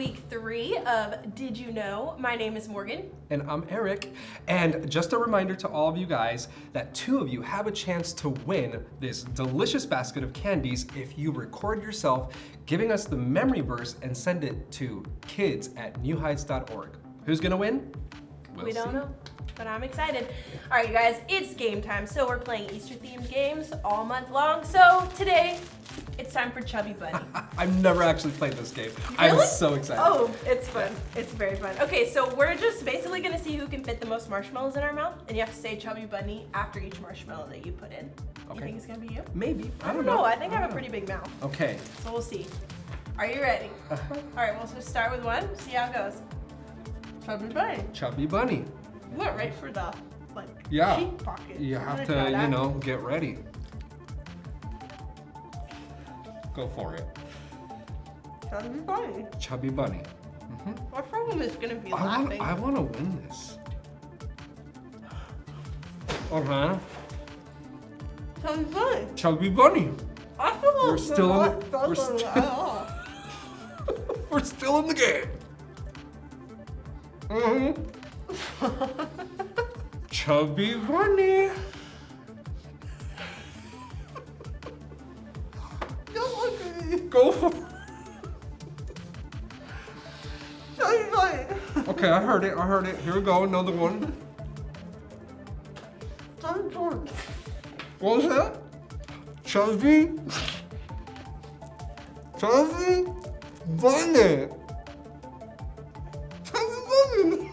week 3 of Did You Know? My name is Morgan. And I'm Eric. And just a reminder to all of you guys that 2 of you have a chance to win this delicious basket of candies if you record yourself giving us the memory verse and send it to kids@newheights.org. Who's gonna win? We don't know, but I'm excited. All right, you guys, it's game time. So we're playing Easter-themed games all month long. So today, it's time for Chubby Bunny. I've never actually played this game. Really? I'm so excited. Oh, it's fun. It's very fun. Okay, so we're just basically gonna see who can fit the most marshmallows in our mouth, and you have to say Chubby Bunny after each marshmallow that you put in. Okay. You think it's gonna be you? Maybe. I don't know. I think I have a pretty big mouth. Okay. So we'll see. Are you ready? All right, we'll just start with one, see how it goes. Chubby Bunny. Chubby Bunny. You went right for the, like, Yeah. cheek pocket. You I'm have gonna try to, that. you know, get ready. Go for it. Chubby Bunny. Chubby Bunny. Our problem is gonna be laughing. I want to win this. Uh-huh. Chubby Bunny. Chubby Bunny. I feel like We're still in not the- struggling we're still- at all. We're still in the game. Chubby Bunny. Don't look at me. Go for it. Chubby Bunny. Okay, I heard it. Here we go, another one. Chubby Bunny. What was that? Chubby Bunny. Chubby Bunny.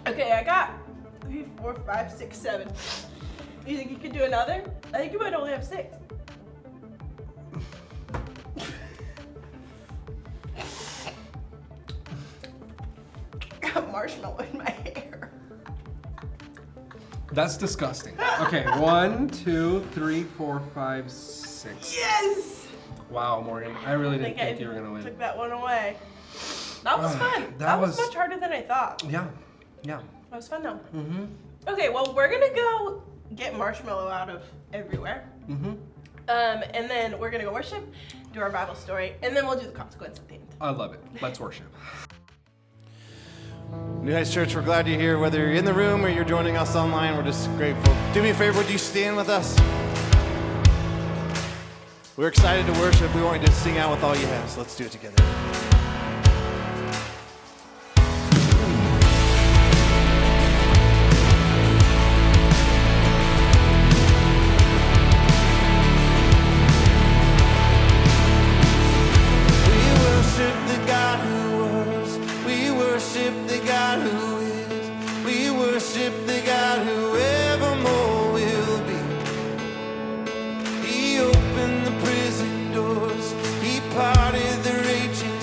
Okay, I got 3, 4, 5, 6, 7. You think you could do another? I think you might only have 6. Got marshmallow in my hair. That's disgusting. Okay, 1, 2, 3, 4, 5, 6. Yes! Wow, Morgan, I really didn't think you were gonna Took win. that one away. That was fun. that That was was- much harder than I thought. Yeah. That was fun though. Mm-hmm. Okay, well, we're gonna go get marshmallow out of everywhere. Mm-hmm. And then we're gonna go worship, do our Bible story, and then we'll do the consequence at the end. I love it. Let's worship. New Heights Church, we're glad you're here. Whether you're in the room or you're joining us online, we're just grateful. Do me a favor, would you stand with us? We're excited to worship. We want you to sing out with all you have, so let's do it together. We worship the God who was. We worship the God who is. We worship the God who evermore will be. He opened the prison doors. He parted the raging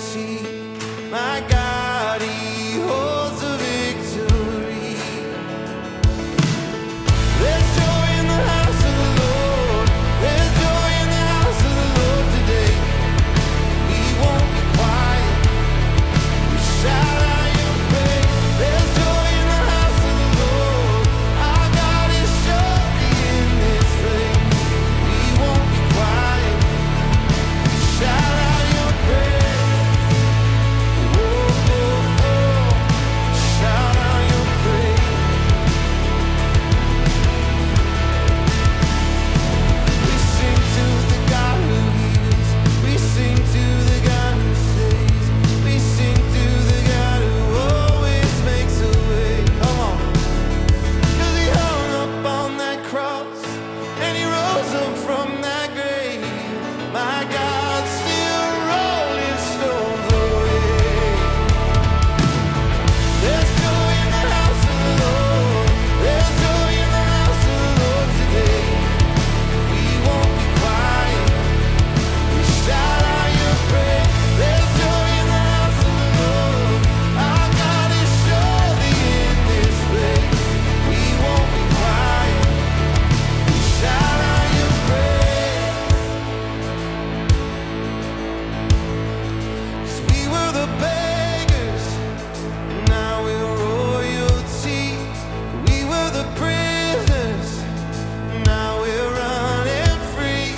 the prisoners, now we're running free.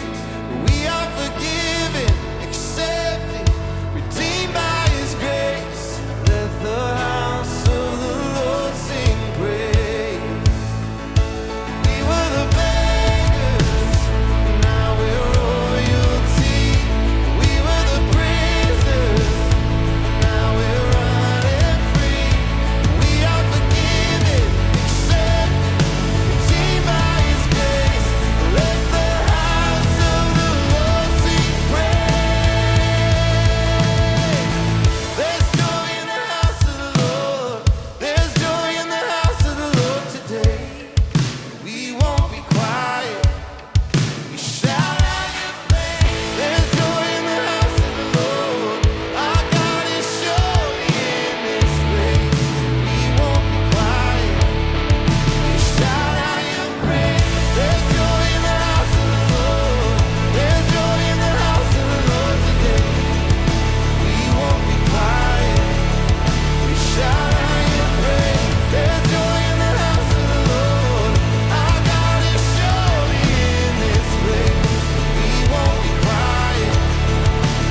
We are forgiven, accepted, redeemed by His grace. Let the house of the Lord sing praise. We were the beggars, now we're royalty. We were the prisoners, now we're running free. We are forgiven, accepted, redeemed by His grace. Let the house of the Lord sing praise. There's joy in the house of the Lord. There's joy in the house of the Lord today. We won't be quiet. We shout out Your praise. There's joy in the house of the Lord. Our God is surely in this place. We won't be quiet. We shout out Your praise. There's joy in the house of the Lord. There's joy in the house of the Lord today. We won't be quiet. We shout out Your praise. There's joy in the house of the Lord. Our God is surely in this place. We won't be quiet.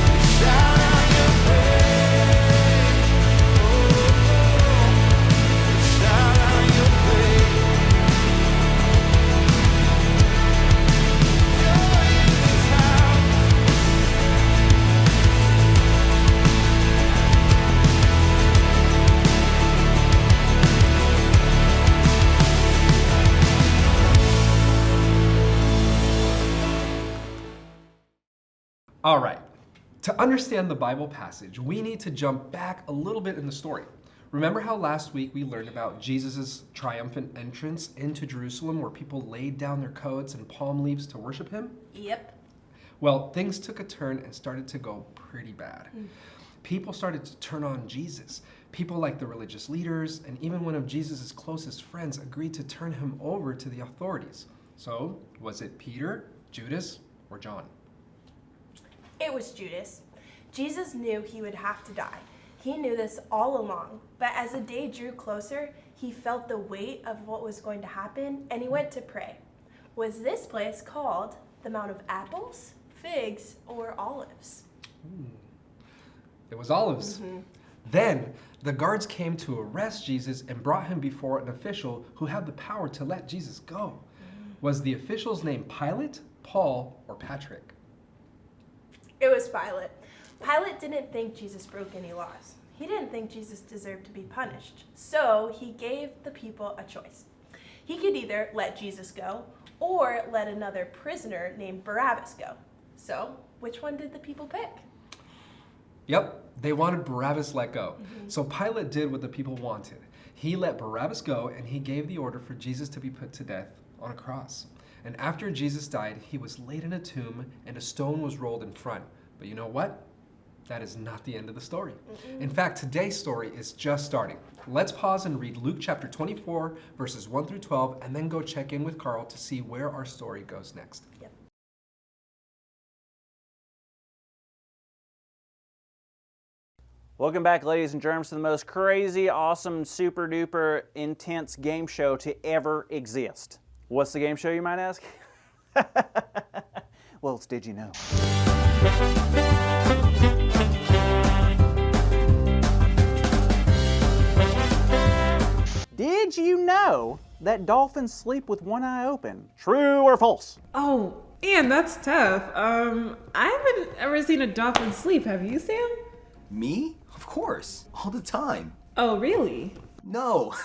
We shout out Your praise. We shout out Your praise. Joy in this house. All right. To understand the Bible passage, we need to jump back a little bit in the story. Remember how last week we learned about Jesus' triumphant entrance into Jerusalem where people laid down their coats and palm leaves to worship Him? Yep. Well, things took a turn and started to go pretty bad. People started to turn on Jesus. People like the religious leaders and even one of Jesus' closest friends agreed to turn Him over to the authorities. So, was it Peter, Judas, or John? It was Judas. Jesus knew he would have to die. He knew this all along. But as the day drew closer, he felt the weight of what was going to happen and he went to pray. Was this place called the Mount of Apples, Figs, or Olives? It was olives. Then the guards came to arrest Jesus and brought Him before an official who had the power to let Jesus go. Was the official's name Pilate, Paul, or Patrick? It was Pilate. Pilate didn't think Jesus broke any laws. He didn't think Jesus deserved to be punished. So he gave the people a choice. He could either let Jesus go or let another prisoner named Barabbas go. So which one did the people pick? Yep, they wanted Barabbas let go. So Pilate did what the people wanted. He let Barabbas go and he gave the order for Jesus to be put to death on a cross. And after Jesus died, He was laid in a tomb and a stone was rolled in front. But you know what? That is not the end of the story. In fact, today's story is just starting. Let's pause and read Luke chapter 24, verses 1 through 12, and then go check in with Carl to see where our story goes next. Yep. Welcome back, ladies and germs, to the most crazy, awesome, super duper intense game show to ever exist. What's the game show, you might ask? Well, it's Did You Know? Did you know that dolphins sleep with one eye open? True or false? Oh, Ian, that's tough. I haven't ever seen a dolphin sleep. Have you, Sam? Me? Of course. All the time. Oh, really? No,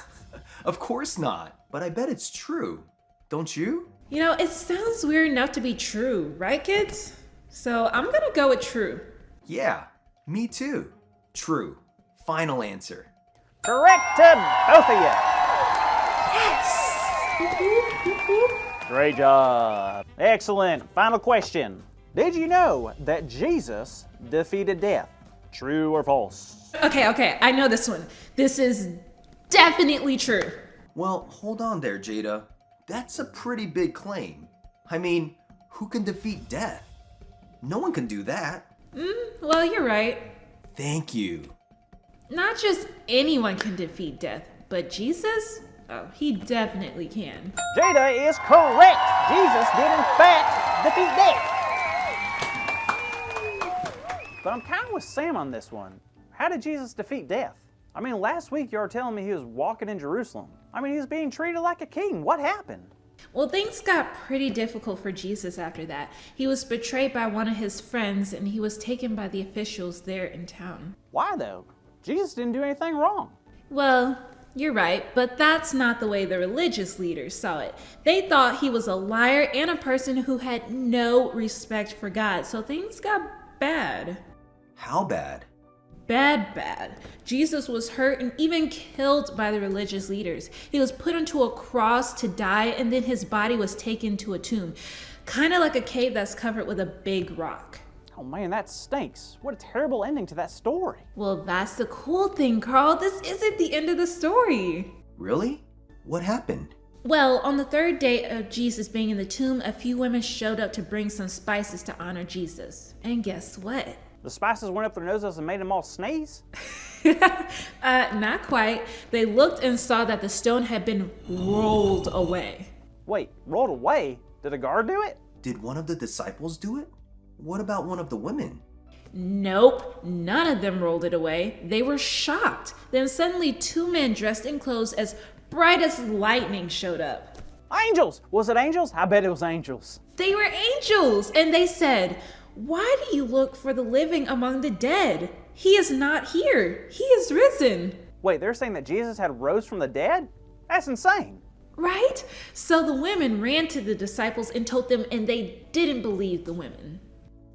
of course not. But I bet it's true. Don't you? You know, it sounds weird enough to be true, right, kids? So I'm gonna go with true. Yeah, me too. True. Final answer. Correct to both of you. Great job. Excellent. Final question. Did you know that Jesus defeated death? True or false? Okay, I know this one. This is definitely true. Well, hold on there, Jada. That's a pretty big claim. I mean, who can defeat death? No one can do that. Well, you're right. Thank you. Not just anyone can defeat death, but Jesus? Oh, he definitely can. Jada is correct. Jesus did in fact defeat death. But I'm kind of with Sam on this one. How did Jesus defeat death? I mean, last week you were telling me he was walking in Jerusalem. I mean, he was being treated like a king. What happened? Well, things got pretty difficult for Jesus after that. He was betrayed by one of his friends and he was taken by the officials there in town. Why though? Jesus didn't do anything wrong. Well, you're right, but that's not the way the religious leaders saw it. They thought he was a liar and a person who had no respect for God, so things got bad. How bad? Bad. Jesus was hurt and even killed by the religious leaders. He was put onto a cross to die, and then his body was taken to a tomb, kind of like a cave that's covered with a big rock. Oh man, that stinks. What a terrible ending to that story. Well, that's the cool thing, Carl. This isn't the end of the story. Really? What happened? Well, on the third day of Jesus being in the tomb, a few women showed up to bring some spices to honor Jesus. And guess what? The spices went up their noses and made them all sneeze? Not quite. They looked and saw that the stone had been rolled away. Wait, rolled away? Did a guard do it? Did one of the disciples do it? What about one of the women? Nope, none of them rolled it away. They were shocked. Then suddenly 2 men dressed in clothes as bright as lightning showed up. Angels! Was it angels? I bet it was angels. They were angels, and they said, "Why do you look for the living among the dead? He is not here. He is risen." Wait, they're saying that Jesus had rose from the dead? That's insane. Right? So the women ran to the disciples and told them, and they didn't believe the women.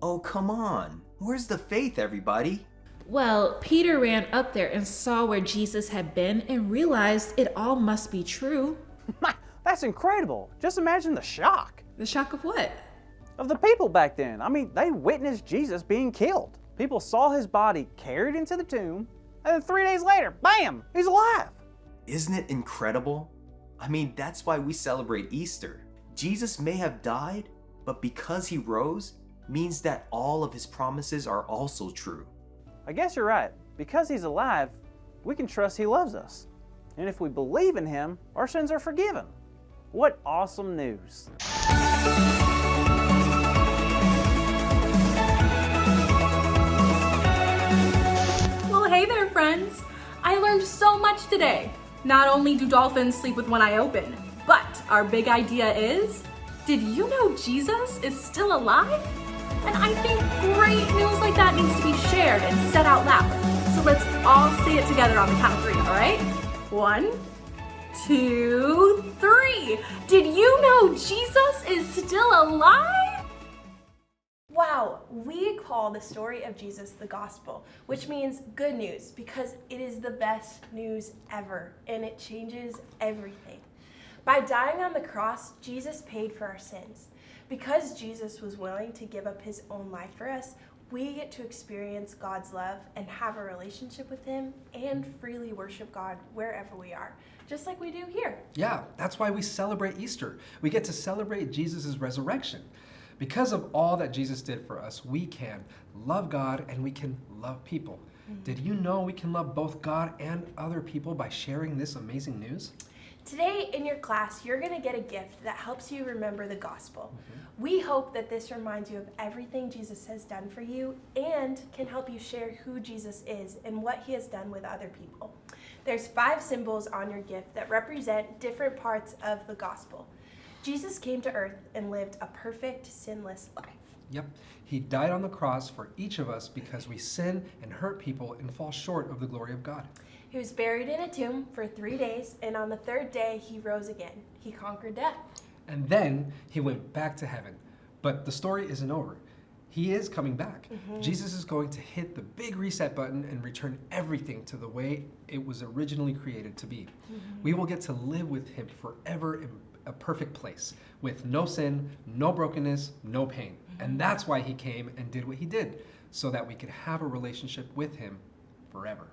Oh, come on. Where's the faith, everybody? Well, Peter ran up there and saw where Jesus had been and realized it all must be true. That's incredible. Just imagine the shock The shock of what? of the people back then. I mean, they witnessed Jesus being killed. People saw his body carried into the tomb, and then 3 days later, bam, he's alive. Isn't it incredible? I mean, that's why we celebrate Easter. Jesus may have died, but because he rose, means that all of his promises are also true. I guess you're right. Because he's alive, we can trust he loves us. And if we believe in him, our sins are forgiven. What awesome news. Well, hey there, friends. I learned so much today. Not only do dolphins sleep with one eye open, but our big idea is, did you know Jesus is still alive? And I think great news like that needs to be shared and said out loud. So let's all say it together on the count of 3, all right? 1, 2, 3. Did you know Jesus is still alive? Wow, we call the story of Jesus the gospel, which means good news because it is the best news ever and it changes everything. By dying on the cross, Jesus paid for our sins. Because Jesus was willing to give up his own life for us, we get to experience God's love and have a relationship with him and freely worship God wherever we are, just like we do here. Yeah, that's why we celebrate Easter. We get to celebrate Jesus' resurrection. Because of all that Jesus did for us, we can love God and we can love people. Did you know we can love both God and other people by sharing this amazing news? Today in your class, you're going to get a gift that helps you remember the gospel. We hope that this reminds you of everything Jesus has done for you and can help you share who Jesus is and what he has done with other people. There's 5 symbols on your gift that represent different parts of the gospel. Jesus came to earth and lived a perfect, sinless life. Yep, he died on the cross for each of us because we sin and hurt people and fall short of the glory of God. He was buried in a tomb for 3 days, and on the 3rd day, he rose again. He conquered death. And then he went back to heaven. But the story isn't over. He is coming back. Jesus is going to hit the big reset button and return everything to the way it was originally created to be. We will get to live with him forever in a perfect place, with no sin, no brokenness, no pain. And that's why he came and did what he did, so that we could have a relationship with him forever.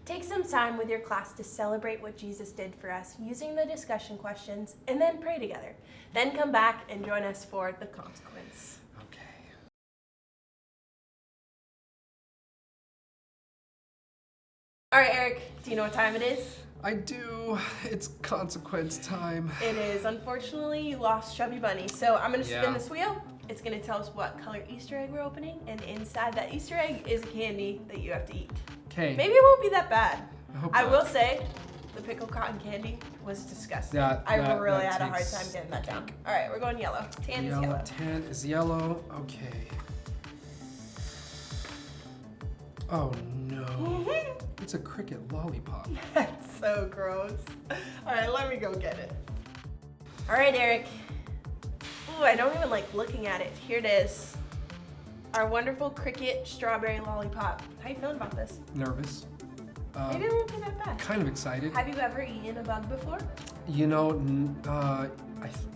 Take some time with your class to celebrate what Jesus did for us using the discussion questions and then pray together. Then come back and join us for the consequence. Okay. All right, Eric, do you know what time it is? I do. It's consequence time. It is. Unfortunately, you lost Chubby Bunny. So I'm gonna spin Yeah. this wheel. It's gonna tell us what color Easter egg we're opening, and inside that Easter egg is a candy that you have to eat. Okay. Maybe it won't be that bad. hope I not. will say, the pickle cotton candy was disgusting. I really had a hard time getting that down. All right, we're going yellow. Tan is yellow. Tan is yellow. Okay. Oh no. It's a cricket lollipop. That's so gross. All right, let me go get it. All right, Eric. Ooh, I don't even like looking at it. Here it is. Our wonderful cricket strawberry lollipop. How you feeling about this? Nervous. Maybe it won't be that bad. Kind of excited. Have you ever eaten a bug before? You know,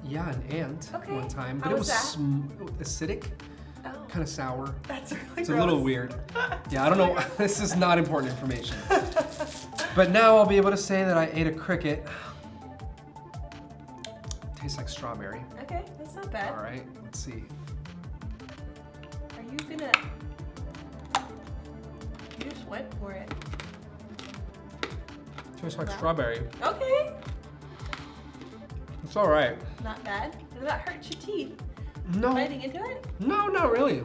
yeah, an ant Okay. one time, How but it was was that? acidic, Oh, kind of sour. that's really It's gross. a little weird. Yeah, I don't know. This is not important information. But now I'll be able to say that I ate a cricket. Tastes like strawberry. Okay, that's not bad. All right, let's see. Are you gonna? You just went for it. Tastes like Wow. strawberry. Okay, It's all right. not bad. Does that hurt your teeth? No, Biting into it? no, not really.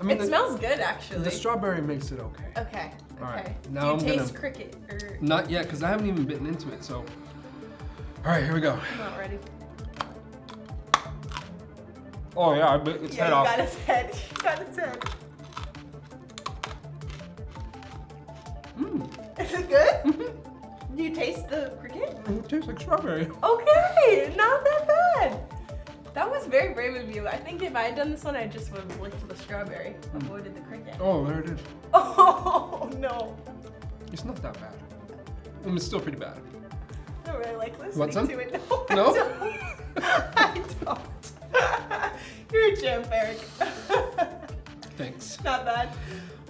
I mean, It smells good, actually. the strawberry makes it okay. Okay. All right, Okay. now Do you I'm taste gonna- cricket or? Not yet, because I haven't even bitten into it. So, all right, here we go. I'm not ready. Oh yeah, I bit its Yeah, head you off. got his head. You got his head. Is it good? Do you taste the cricket? It tastes like strawberry. Okay, not that bad. That was very brave of you. I think if I had done this one, I just would have licked the strawberry, avoided the cricket. Oh, there it is. Oh no. It's not that bad. I mean, it's still pretty bad. I don't really like listening Want some? to it. No, No? I don't. You're a champ, Eric. Thanks. Not bad.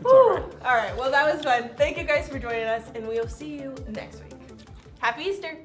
It's all right. All right, well, that was fun. Thank you guys for joining us, and we'll see you next week. Happy Easter.